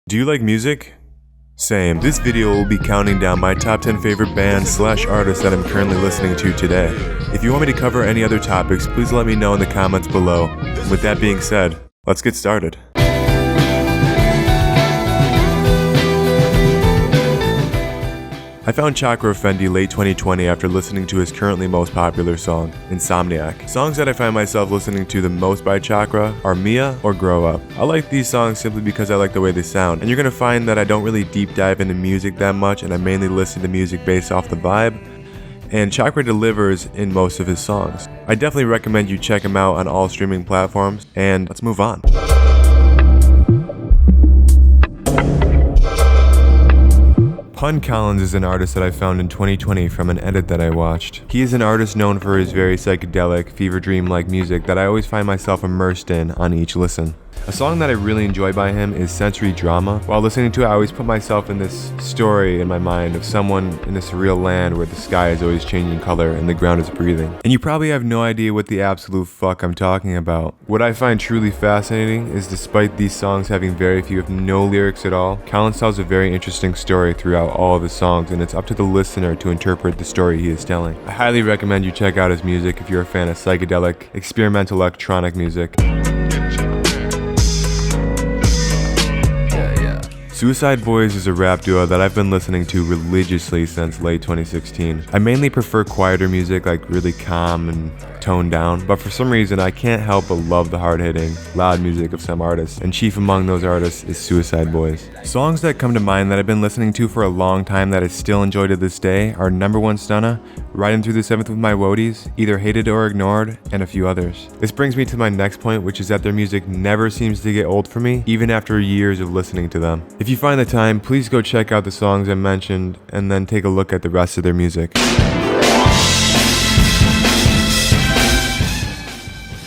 Do you like music? Same. This video will be counting down my top 10 favorite bands / artists that I'm currently listening to today. If you want me to cover any other topics, please let me know in the comments below. With that being said, let's get started. I found Chakra Efendi late 2020 after listening to his currently most popular song, Insomniac. Songs that I find myself listening to the most by Chakra are Mia or Grow Up. I like these songs simply because I like the way they sound, and you're gonna find that I don't really deep dive into music that much, and I mainly listen to music based off the vibe, and Chakra delivers in most of his songs. I definitely recommend you check him out on all streaming platforms, and let's move on. Pun Collins is an artist that I found in 2020 from an edit that I watched. He is an artist known for his very psychedelic, fever dream-like music that I always find myself immersed in on each listen. A song that I really enjoy by him is Sensory Drama. While listening to it, I always put myself in this story in my mind of someone in a surreal land where the sky is always changing color and the ground is breathing. And you probably have no idea what the absolute fuck I'm talking about. What I find truly fascinating is despite these songs having very few if no lyrics at all, Collins tells a very interesting story throughout all of his songs, and it's up to the listener to interpret the story he is telling. I highly recommend you check out his music if you're a fan of psychedelic, experimental electronic music. Suicideboys is a rap duo that I've been listening to religiously since late 2016. I mainly prefer quieter music, like really calm and toned down, but for some reason I can't help but love the hard-hitting, loud music of some artists, and chief among those artists is Suicideboys. Songs that come to mind that I've been listening to for a long time that I still enjoy to this day are Number One Stunna, Riding Through the Seventh with My Woadies, Either Hated or Ignored, and a few others. This brings me to my next point, which is that their music never seems to get old for me, even after years of listening to them. If you find the time, please go check out the songs I mentioned, and then take a look at the rest of their music.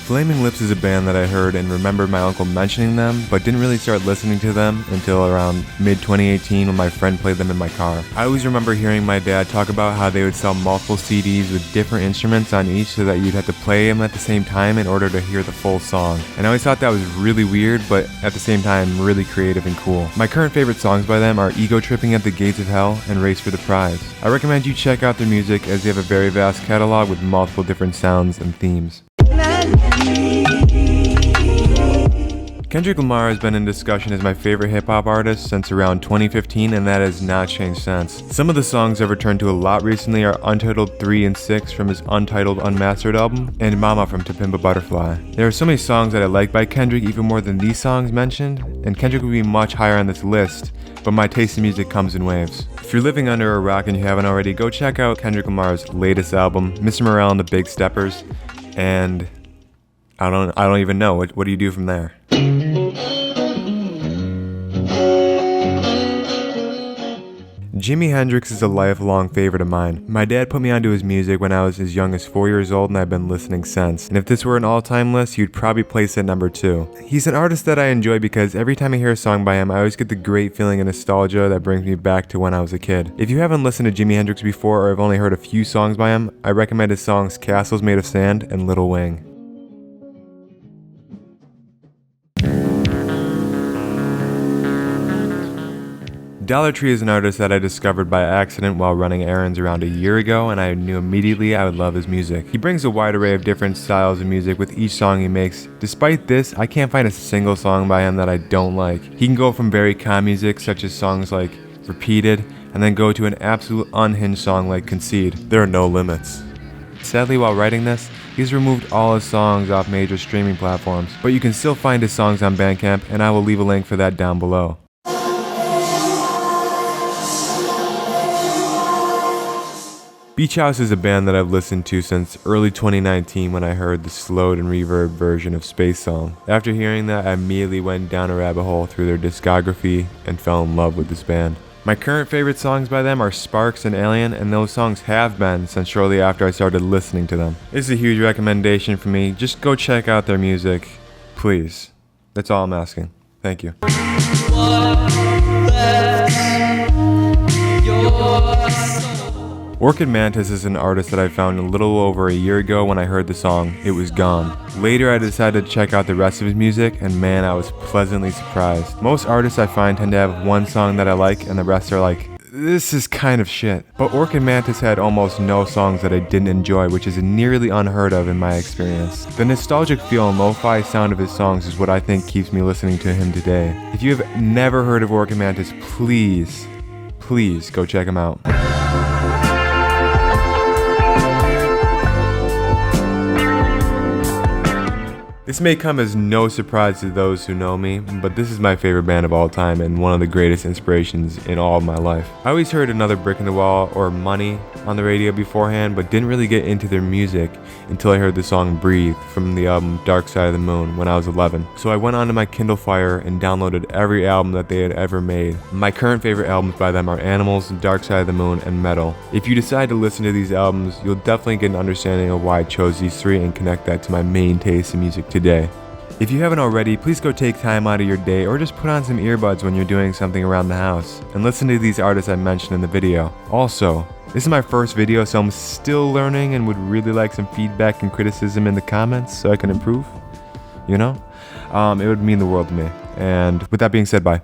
Flaming Lips is a band that I heard and remembered my uncle mentioning them, but didn't really start listening to them until around mid-2018 when my friend played them in my car. I always remember hearing my dad talk about how they would sell multiple CDs with different instruments on each so that you'd have to play them at the same time in order to hear the full song. And I always thought that was really weird, but at the same time really creative and cool. My current favorite songs by them are Ego Tripping at the Gates of Hell and Race for the Prize. I recommend you check out their music as they have a very vast catalog with multiple different sounds and themes. Kendrick Lamar has been in discussion as my favorite hip-hop artist since around 2015, and that has not changed since. Some of the songs I've returned to a lot recently are Untitled 3 and 6 from his Untitled Unmastered album, and Mama from To Pimp a Butterfly. There are so many songs that I like by Kendrick, even more than these songs mentioned, and Kendrick would be much higher on this list, but my taste in music comes in waves. If you're living under a rock and you haven't already, go check out Kendrick Lamar's latest album, Mr. Morale and the Big Steppers, and I don't even know. What do you do from there? Jimi Hendrix is a lifelong favorite of mine. My dad put me onto his music when I was as young as 4 years old, and I've been listening since. And if this were an all-time list, you'd probably place it at number 2. He's an artist that I enjoy because every time I hear a song by him, I always get the great feeling of nostalgia that brings me back to when I was a kid. If you haven't listened to Jimi Hendrix before or have only heard a few songs by him, I recommend his songs Castles Made of Sand and Little Wing. Dollar Tree is an artist that I discovered by accident while running errands around a year ago, and I knew immediately I would love his music. He brings a wide array of different styles of music with each song he makes. Despite this, I can't find a single song by him that I don't like. He can go from very calm music such as songs like Repeated, and then go to an absolute unhinged song like Concede. There are no limits. Sadly, while writing this, he's removed all his songs off major streaming platforms, but you can still find his songs on Bandcamp, and I will leave a link for that down below. Beach House is a band that I've listened to since early 2019 when I heard the slowed and reverb version of Space Song. After hearing that, I immediately went down a rabbit hole through their discography and fell in love with this band. My current favorite songs by them are Sparks and Alien, and those songs have been since shortly after I started listening to them. This is a huge recommendation for me. Just go check out their music, please. That's all I'm asking. Thank you. Orchid Mantis is an artist that I found a little over a year ago when I heard the song, It Was Gone. Later I decided to check out the rest of his music, and man, I was pleasantly surprised. Most artists I find tend to have one song that I like and the rest are like, this is kind of shit. But Orchid Mantis had almost no songs that I didn't enjoy, which is nearly unheard of in my experience. The nostalgic feel and lo-fi sound of his songs is what I think keeps me listening to him today. If you have never heard of Orchid Mantis, please go check him out. This may come as no surprise to those who know me, but this is my favorite band of all time and one of the greatest inspirations in all of my life. I always heard Another Brick in the Wall or Money on the radio beforehand, but didn't really get into their music until I heard the song Breathe from the album Dark Side of the Moon when I was 11. So I went onto my Kindle Fire and downloaded every album that they had ever made. My current favorite albums by them are Animals, Dark Side of the Moon, and Metal. If you decide to listen to these albums, you'll definitely get an understanding of why I chose these three and connect that to my main taste in music today. If you haven't already, please go take time out of your day or just put on some earbuds when you're doing something around the house and listen to these artists I mentioned in the video. Also, this is my first video, so I'm still learning and would really like some feedback and criticism in the comments so I can improve. It would mean the world to me. And with that being said, bye.